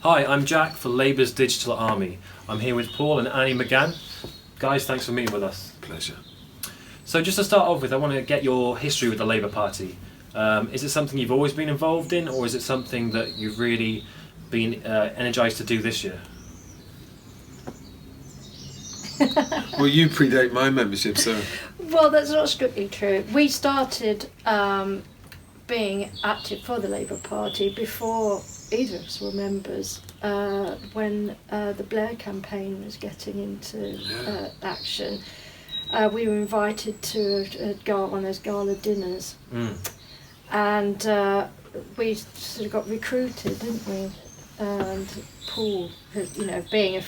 Hi, I'm Jack for Labour's Digital Army. I'm here with Paul and Annie McGann. Guys, thanks for meeting with us. Pleasure. So just to start off with, I want to get your history with the Labour Party. Is it something you've always been involved in, or is it something that you've really been energised to do this year? Well, you predate my membership, so... Well, that's not strictly true. We started being active for the Labour Party before either of us were members, when the Blair campaign was getting into action. We were invited to one of those gala dinners, and we sort of got recruited, didn't we? And Paul, being a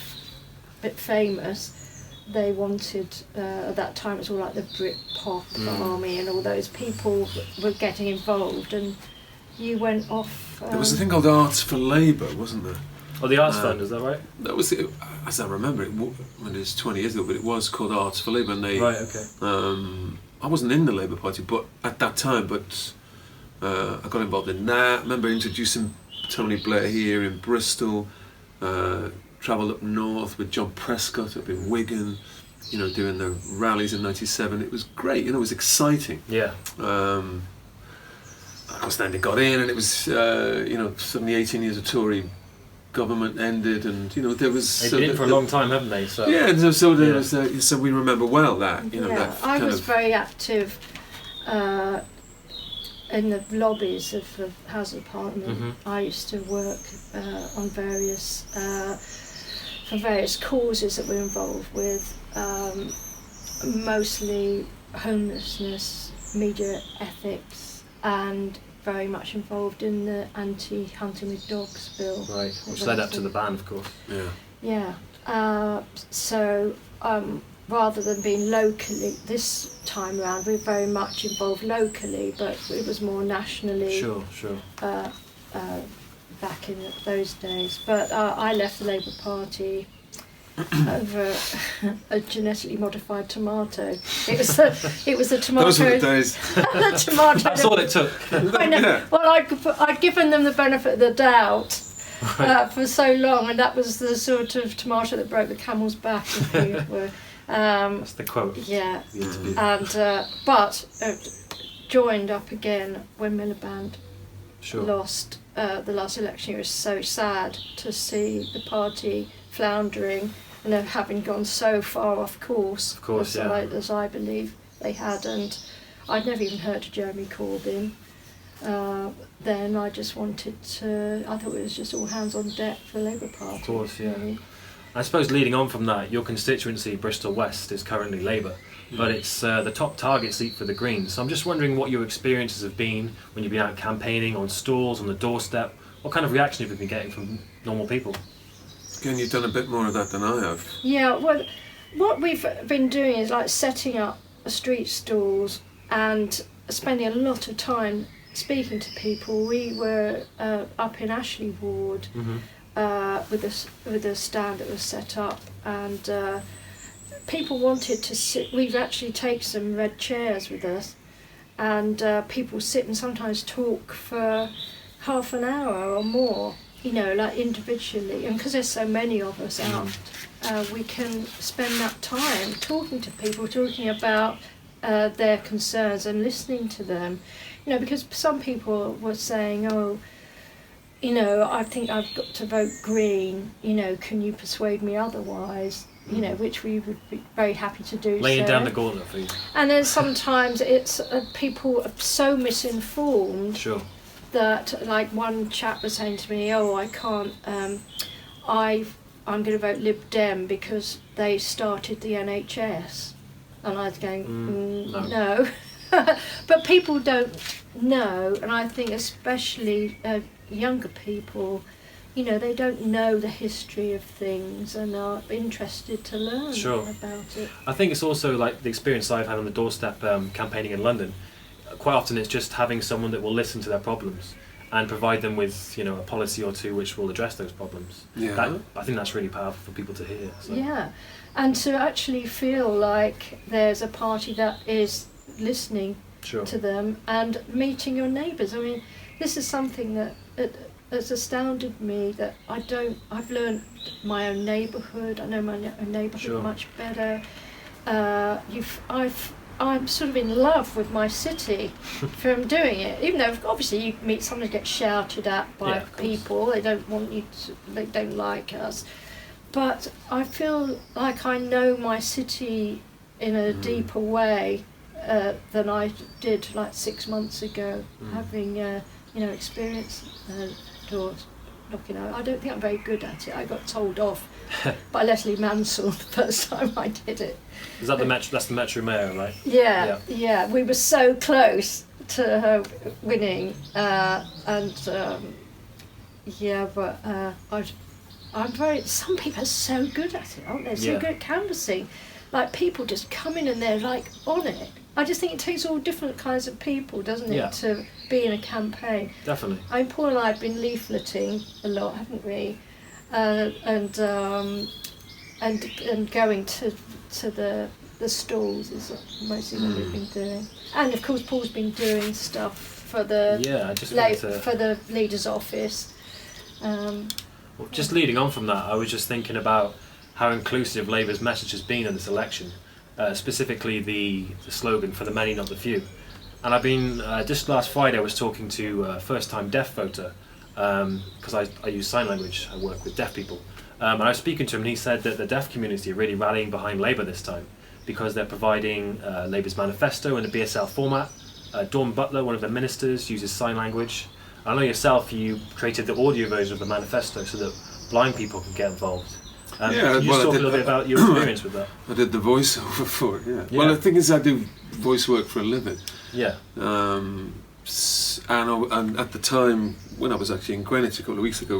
bit famous, they wanted, at that time it was all like the Brit-Pop army and all those people were getting involved, and you went off... there was a thing called Arts for Labour, wasn't there? Oh, the Arts Fund, is that right? That was, as I remember it, when it was 20 years ago, but it was called Arts for Labour, and they... Right, okay. I wasn't in the Labour Party but at that time, but I got involved in that. I remember introducing Tony Blair here in Bristol, travelled up north with John Prescott up in Wigan, doing the rallies in '97. It was great, it was exciting. Yeah. Of course, then they got in, and it was, suddenly 18 years of Tory government ended, and there was. They've been in for a long time, haven't they? So. Yeah, and so there was. So we remember well that that I was very active in the lobbies of the Housing Parliament. Mm-hmm. I used to work on various for various causes that we're involved with, mostly homelessness, media ethics, and very much involved in the anti-hunting with dogs bill. Right, which led up to the ban, of course. Yeah. So rather than being locally, this time round we're very much involved locally, but it was more nationally. Sure. Back in those days, but I left the Labour Party over a genetically modified tomato. It was a tomato. Those were the days. The tomato. That's all it took. I know. Yeah. Well, I'd given them the benefit of the doubt for so long, and that was the sort of tomato that broke the camel's back. If we were, That's the quote. Yeah, and but joined up again when Miliband lost the last election. It was so sad to see the party floundering and having gone so far off course, as I believe they had. And I'd never even heard of Jeremy Corbyn. Then I just wanted to, I thought it was just all hands on deck for the Labour Party. Of course, yeah. Really. I suppose leading on from that, your constituency, Bristol West, is currently Labour, but it's the top target seat for the Greens. So I'm just wondering what your experiences have been when you've been out campaigning, on stalls, on the doorstep. What kind of reaction have you been getting from normal people? Again, you've done a bit more of that than I have. Yeah, well, what we've been doing is like setting up street stalls and spending a lot of time speaking to people. We were up in Ashley Ward. Mm-hmm. With a stand that was set up, and people wanted to sit. We've actually taken some red chairs with us, and people sit and sometimes talk for half an hour or more, like individually, and because there's so many of us out, we can spend that time talking to people, talking about their concerns and listening to them, because some people were saying, I think I've got to vote Green, can you persuade me otherwise? Which we would be very happy to do. Laying down the gauntlet for you. And then sometimes it's people are so misinformed that, like one chap was saying to me, I can't, I'm going to vote Lib Dem because they started the NHS. And I was going, no. But people don't know, and I think especially younger people, they don't know the history of things and are interested to learn about it. I think it's also like the experience I've had on the doorstep campaigning in London. Quite often it's just having someone that will listen to their problems and provide them with a policy or two which will address those problems. I think that's really powerful for people to hear. So. Yeah, and to actually feel like there's a party that is listening to them and meeting your neighbours. I mean, this is something that has astounded me that I've learned my own neighbourhood. I know my own neighbourhood Sure. much better. I'm sort of in love with my city from doing it. Even though obviously you meet someone who gets shouted at by Yeah, of course. people, they don't want you to, they don't like us. But I feel like I know my city in a deeper way than I did like 6 months ago, having experienced doors knocking out. I don't think I'm very good at it. I got told off by Leslie Mansell the first time I did it. Is that that's the Metro Mayor, right? Yeah. We were so close to her winning, I'm very. Some people are so good at it, aren't they? So Yeah. good at canvassing. Like people just come in and they're like on it. I just think it takes all different kinds of people, doesn't it, Yeah. to be in a campaign. Definitely. I mean, Paul and I have been leafleting a lot, haven't we? And going to the stalls is mostly what we've been doing. And of course, Paul's been doing stuff for the Yeah, I just wanted to... for the leader's office. Well, just leading on from that, I was just thinking about how inclusive Labour's message has been in this election, specifically the slogan "for the many, not the few." And I've been just last Friday I was talking to a first-time deaf voter because I use sign language. I work with deaf people, and I was speaking to him, and he said that the deaf community are really rallying behind Labour this time because they're providing Labour's manifesto in a BSL format. Dawn Butler, one of the ministers, uses sign language. I know yourself, you created the audio version of the manifesto so that blind people can get involved. Can you just talk a little bit about your experience with that? I did the voiceover for it, Yeah. Well, the thing is, I do voice work for a living. Yeah. And at the time, when I was actually in Greenwich a couple of weeks ago,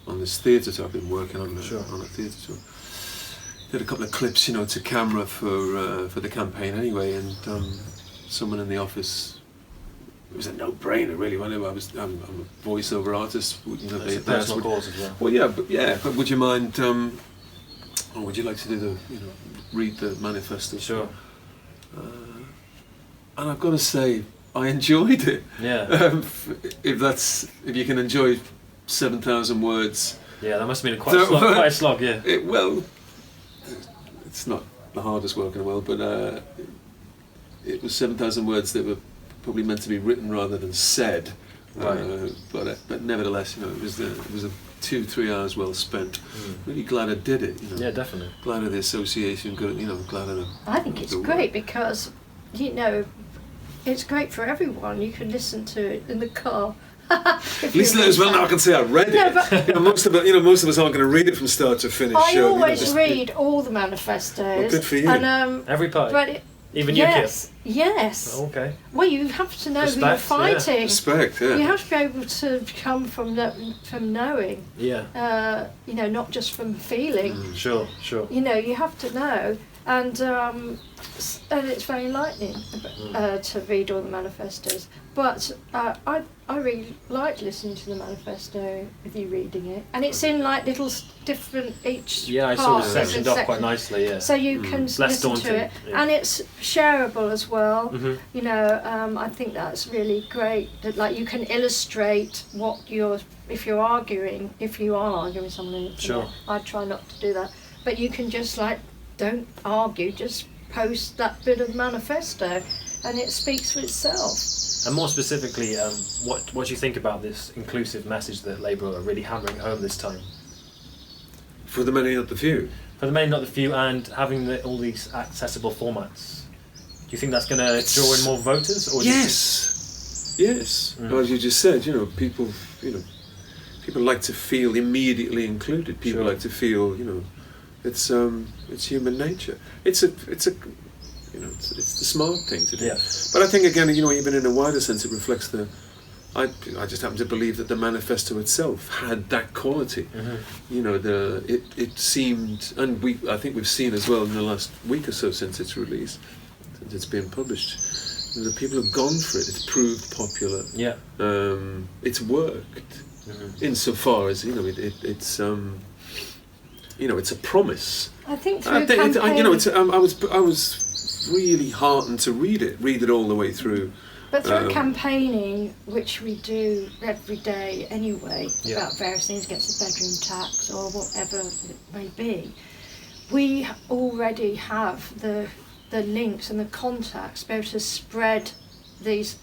on this theatre tour, I've been working on a theatre tour. Did a couple of clips, to camera for the campaign anyway, and someone in the office. It was a no-brainer, really. I'm a voiceover artist. It's a personal cause as well. Well, but would you mind? Or would you like to do read the manifesto? Sure. And I've got to say, I enjoyed it. Yeah. If you can enjoy 7,000 words. Yeah, that must have been quite a slog. Yeah. It's not the hardest work in the world, but it was 7,000 words that were probably meant to be written rather than said. Right. But nevertheless, it was a 2-3 hours well spent. Really glad I did it. Yeah, definitely. Glad of the association. Glad of the. I think it's great because it's great for everyone. You can listen to it in the car. At least as well now I can say I read it. But most of us aren't going to read it from start to finish. I always read all the manifestos. Well, good for you. And, Every party. but Even yes, UKIP. yes. Oh, okay. Well, you have to know who you're Respect, fighting. Respect, yeah. You have to be able to come from knowing. Yeah. Not just from feeling. Sure. You have to know, and it's very enlightening to read all the manifestos. But I really like listening to the manifesto with you reading it, and it's in like little different each. Yeah, I saw it part, sectioned different off quite sections. nicely. Yeah. So you can Less listen daunting, to it, yeah. and it's shareable as well. Mm-hmm. I think that's really great. That like you can illustrate what if you are arguing with someone. Sure. I try not to do that, but you can just don't argue, just post that bit of manifesto, and it speaks for itself. And more specifically, what do you think about this inclusive message that Labour are really hammering home this time? For the many, not the few. For the many, not the few, and having all these accessible formats. Do you think that's going to draw in more voters? Or Yes. As you just said, people like to feel immediately included. People Sure. like to feel, it's human nature. It's the smart thing to do. Yeah. But I think again, even in a wider sense, it reflects I just happen to believe that the manifesto itself had that quality. Mm-hmm. It seemed, and I think we've seen as well in the last week or so since its release, since it's been published, the people have gone for it. It's proved popular. Yeah. It's worked insofar as it's a promise. I think I through think campaign. I was really heartened to read it all the way through. But through campaigning, which we do every day anyway, about various things against the bedroom tax or whatever it may be, we already have the links and the contacts to be able to spread these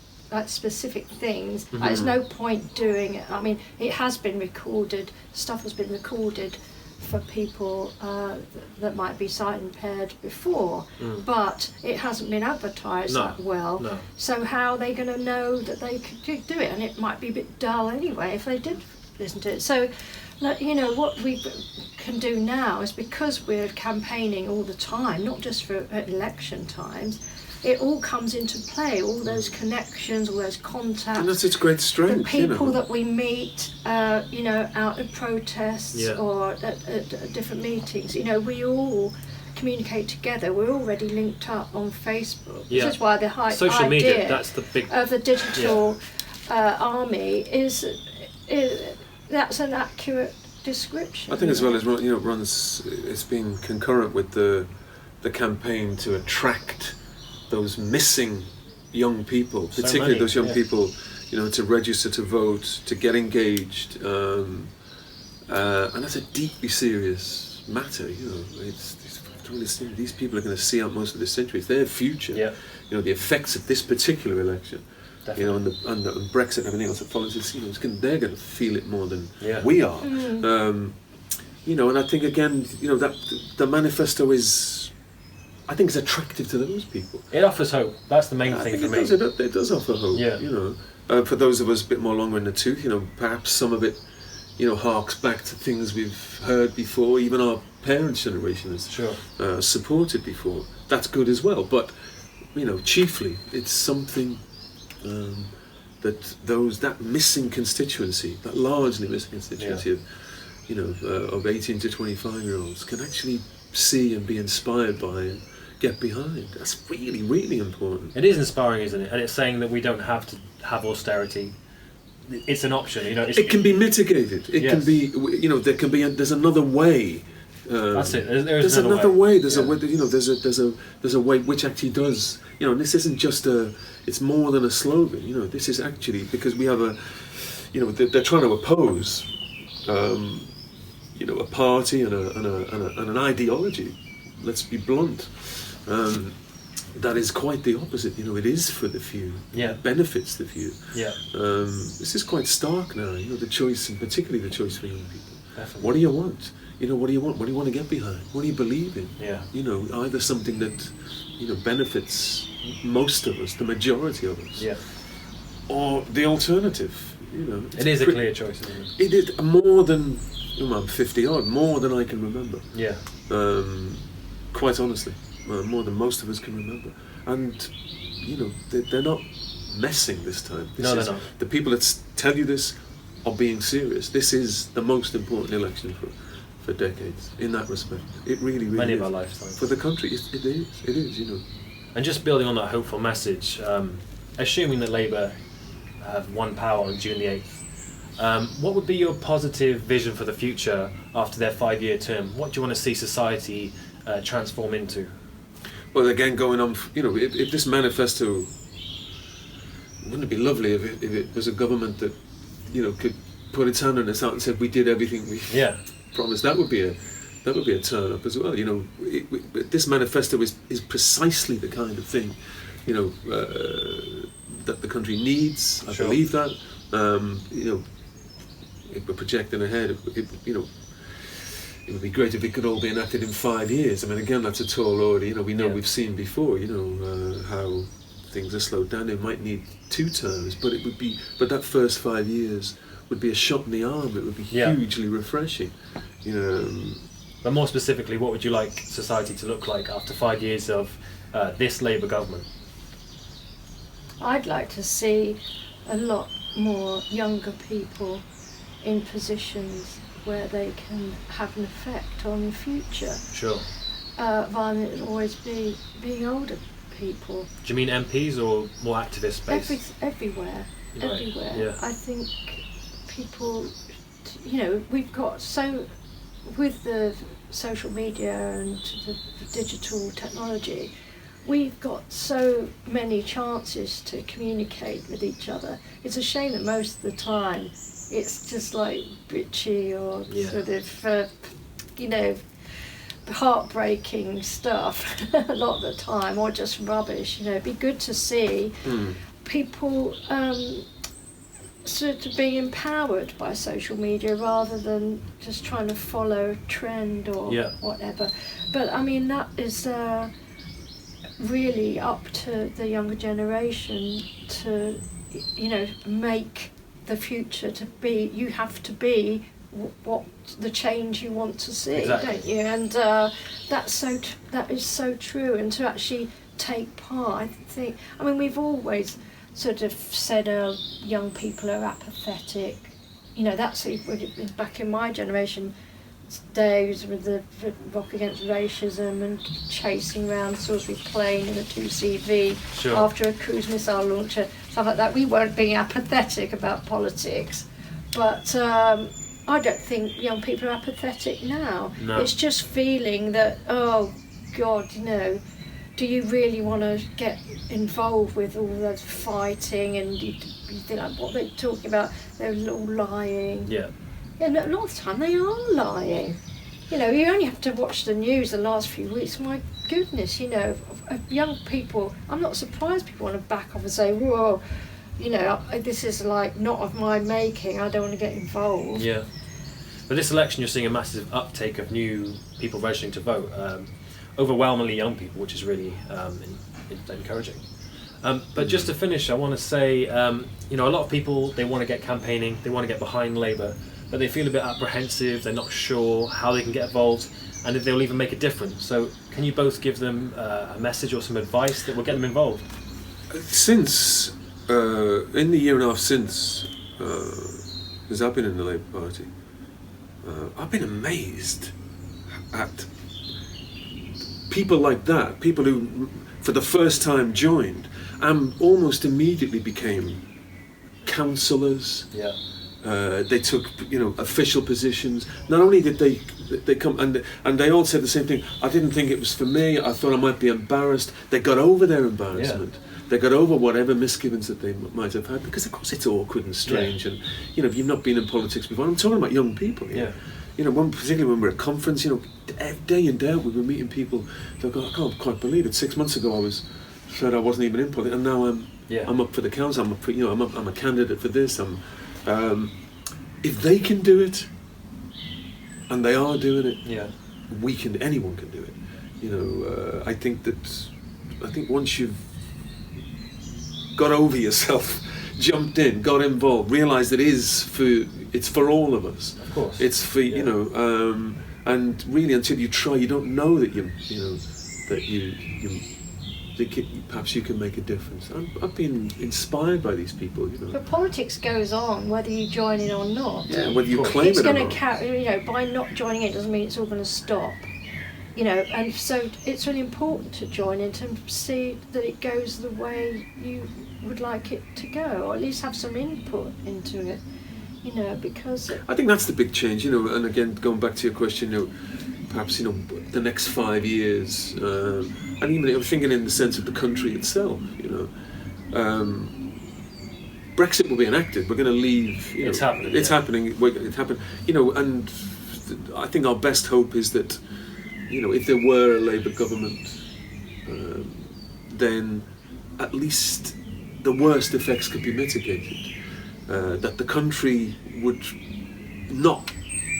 specific things. There's no point doing it. I mean, it has been recorded, stuff has been recorded for people that might be sight impaired before, but it hasn't been advertised that well. No. So how are they going to know that they could do it? And it might be a bit dull anyway if they did listen to it. So, you know, what we can do now is, because we're campaigning all the time, not just for election times, it all comes into play, all those connections, all those contacts. And that's its great strength. The people you know. that we meet, you know, out at protests or at different meetings, you know, we all communicate together. We're already linked up on Facebook. Yeah. This is why the social idea media, that's the big of the digital army is that's an accurate description. I think as well as, you know, it's been concurrent with the campaign to attract those missing young people, particularly those young people, you know, to register to vote, to get engaged, and that's a deeply serious matter. You know, these people are going to see out most of this century. It's their future. Yeah. You know, the effects of this particular election. Definitely. You know, and Brexit and everything else that follows. It's, you know, they're going to feel it more than we are. You know, and I think again, you know, that the manifesto is, I think, it's attractive to those people. It offers hope. That's the main thing for me. It does offer hope. Yeah. You know, for those of us a bit more longer in the tooth, you know, perhaps some of it, you know, harks back to things we've heard before. Even our parents' generation has supported before. That's good as well. But you know, chiefly, it's something that missing constituency, that largely missing constituency of, you know, of 18 to 25-year-olds can actually see and be inspired by and get behind. That's really, really important. It is inspiring, isn't it? And it's saying that we don't have to have austerity. It's an option, you know. It can be mitigated. It can be, you know, there's another way. That's it. There's another way. There's a way. You know, there's a way which actually does. You know, and this isn't just it's more than a slogan. You know, this is actually, because we have you know, they're trying to oppose, you know, a party and an ideology. Let's be blunt. That is quite the opposite. You know, it is for the few. Yeah. It benefits the few. Yeah. This is quite stark now. You know, the choice, and particularly the choice for young people. Definitely. What do you want? You know, what do you want? What do you want to get behind? What do you believe in? Yeah. You know, either something that, you know, benefits most of us, the majority of us. Yeah. Or the alternative. You know. It is a clear choice, isn't it? It is more than, you know, I'm 50 odd, more than I can remember. Yeah. Quite honestly, more than most of us can remember. And, you know, they're not messing this time. No, they're not. The people that tell you this are being serious. This is the most important election for decades, in that respect. It really, really Many is. of our lifetimes. For the country, it is, you know. And just building on that hopeful message, assuming that Labour have won power on June the 8th, what would be your positive vision for the future after their 5-year term? What do you want to see society transform into? Well, again, going on, you know, if this manifesto, wouldn't it be lovely if it was a government that, you know, could put its hand on its heart and said, we did everything we promised. That would be a turn up as well. You know, this manifesto is precisely the kind of thing, you know, that the country needs. I believe that. You know, if we're projecting ahead, you know, it would be great if it could all be enacted in 5 years. I mean, again, that's a tall order. You know, we know we've seen before. You know how things are slowed down. It might need 2 terms, but that first 5 years would be a shot in the arm. It would be hugely refreshing. You know. But more specifically, what would you like society to look like after 5 years of this Labour government? I'd like to see a lot more younger people in positions where they can have an effect on the future. Sure. Rather than it always being older people. Do you mean MPs or more activist space? Everywhere. Right. Everywhere. Yeah. I think people, you know, we've got with the social media and the digital technology, we've got so many chances to communicate with each other. It's a shame that most of the time it's just like bitchy or sort of, you know, heartbreaking stuff a lot of the time, or just rubbish. You know, it'd be good to see people sort of being empowered by social media rather than just trying to follow a trend or whatever. But I mean, that is really up to the younger generation to, you know, make the future to be. You have to be what the change you want to see, don't you? And that is so true. And to actually take part, I think. I mean, we've always sort of said young people are apathetic. You know, that's back in my generation days with the Rock Against Racism and chasing around Salisbury Plain in a 2CV after a cruise missile launcher, stuff like that. We weren't being apathetic about politics, but I don't think young people are apathetic now. No. It's just feeling that, oh God, you know, do you really want to get involved with all the fighting, and you think like what they're talking about, they're all lying. Yeah. And a lot of the time they are lying. You know, you only have to watch the news the last few weeks. My goodness, you know, of young people, I'm not surprised people want to back off and say, whoa, you know, this is like not of my making, I don't want to get involved. Yeah. But this election you're seeing a massive uptake of new people registering to vote. Overwhelmingly young people, which is really encouraging. But just to finish, I want to say, you know, a lot of people, they want to get campaigning, they want to get behind Labour, but they feel a bit apprehensive, they're not sure how they can get involved and if they'll even make a difference. So can you both give them a message or some advice that will get them involved? Since, in the year and a half since I've been in the Labour Party, I've been amazed at people like that, people who for the first time joined and almost immediately became councillors. Yeah. They took, you know, official positions. Not only did they come, and they all said the same thing. I didn't think it was for me. I thought I might be embarrassed. They got over their embarrassment. Yeah. They got over whatever misgivings that they might have had, because of course it's awkward and strange, and you know, you've not been in politics before. I'm talking about young people here. Yeah. You know, particularly when we're at conference, you know, day in day out we were meeting people that go, I can't quite believe it. 6 months ago I said I wasn't even in politics, and now I'm up for the council. I'm up for, you know, I'm a candidate for this. If they can do it, and they are doing it, anyone can do it. You know, I think once you've got over yourself, jumped in, got involved, realised it's for all of us. Of course. It's for you know, and really until you try, you don't know that you perhaps you can make a difference. I've been inspired by these people, you know. But politics goes on whether you join in or not. Yeah, whether you claim it's it or going not. to carry, you know, by not joining it doesn't mean it's all going to stop. You know, and so it's really important to join in to see that it goes the way you would like it to go, or at least have some input into it. You know, because I think that's the big change. You know, and again, going back to your question, you know, perhaps, you know, the next 5 years, and even I'm thinking in the sense of the country itself, you know, Brexit will be enacted. We're going to leave. You know, it's happening. It's happening. It happened. You know, and I think our best hope is that, you know, if there were a Labour government, then at least the worst effects could be mitigated. That the country would not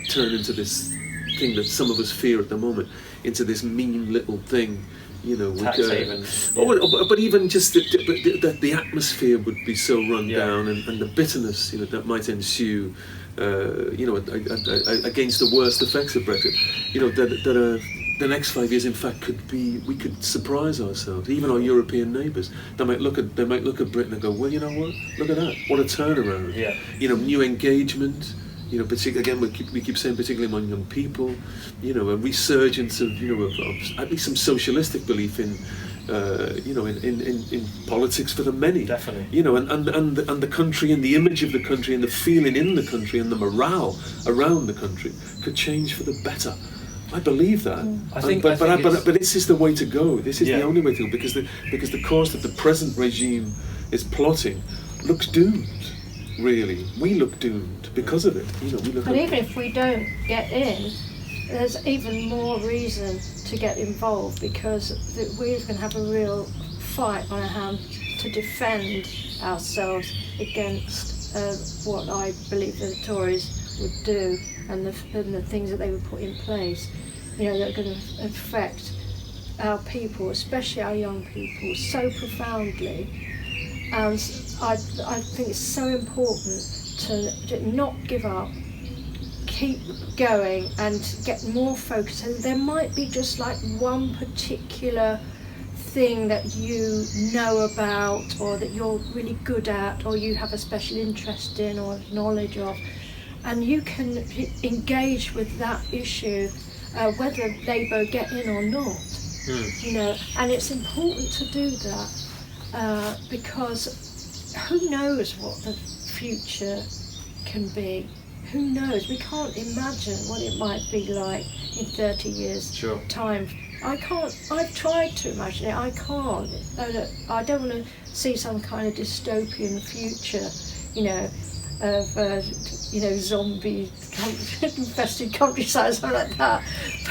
turn into this thing that some of us fear at the moment, into this mean little thing, you know. Tax havens. But even just the atmosphere would be so run down, and the bitterness, you know, that might ensue, you know, against the worst effects of Brexit. You know, that the next 5 years, in fact, we could surprise ourselves, even our European neighbours. They might look at Britain and go, well, you know what? Look at that! What a turnaround! Yeah. You know, new engagement. You know, again, we keep saying, particularly among young people, you know, a resurgence of, you know, of at least some socialistic belief in, you know, in politics for the many. Definitely. You know, and the country, and the image of the country, and the feeling in the country, and the morale around the country could change for the better. I believe that. But this is the way to go. This is the only way to go, because the course that the present regime is plotting looks doomed. Really, we look doomed because of it. And even if we don't get in, there's even more reason to get involved, because we're going to have a real fight on our hands to defend ourselves against what I believe the Tories would do, and the things that they would put in place, that are going to affect our people, especially our young people, so profoundly. And I think it's so important to not give up, keep going and get more focused. And there might be just like one particular thing that you know about, or that you're really good at, or you have a special interest in or knowledge of, and you can engage with that issue, whether Labour get in or not. And it's important to do that, because who knows what the future can be. Who knows? We can't imagine what it might be like in 30 years' time. I can't. I've tried to imagine it. I can't. I don't want to see some kind of dystopian future, of zombie infested countryside or something like that.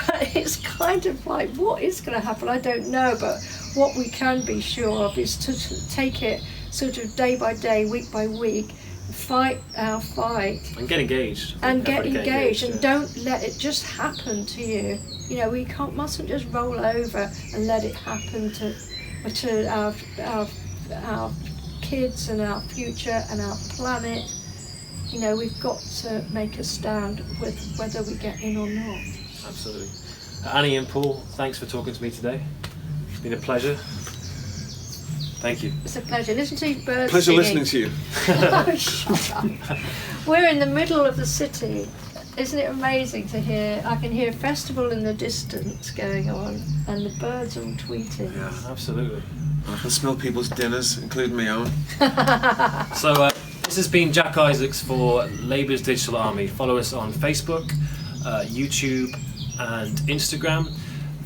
But it's kind of like, what is going to happen? I don't know. But what we can be sure of is to take it sort of day by day, week by week, fight our fight, and get engaged. And don't let it just happen to you. We mustn't just roll over and let it happen to our kids and our future and our planet. We've got to make a stand with whether we get in or not. Absolutely. Annie and Paul, thanks for talking to me today. It's been a pleasure. Thank you. It's a pleasure. Listen to these birds Pleasure singing. listening to you. Oh, shut up. We're in the middle of the city. Isn't it amazing to hear? I can hear a festival in the distance going on, and the birds all tweeting. Yeah, absolutely. I can smell people's dinners, including my own. So this has been Jack Isaacs for Labour's Digital Army. Follow us on Facebook, YouTube and Instagram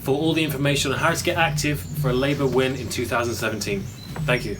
for all the information on how to get active for a Labour win in 2017. Thank you.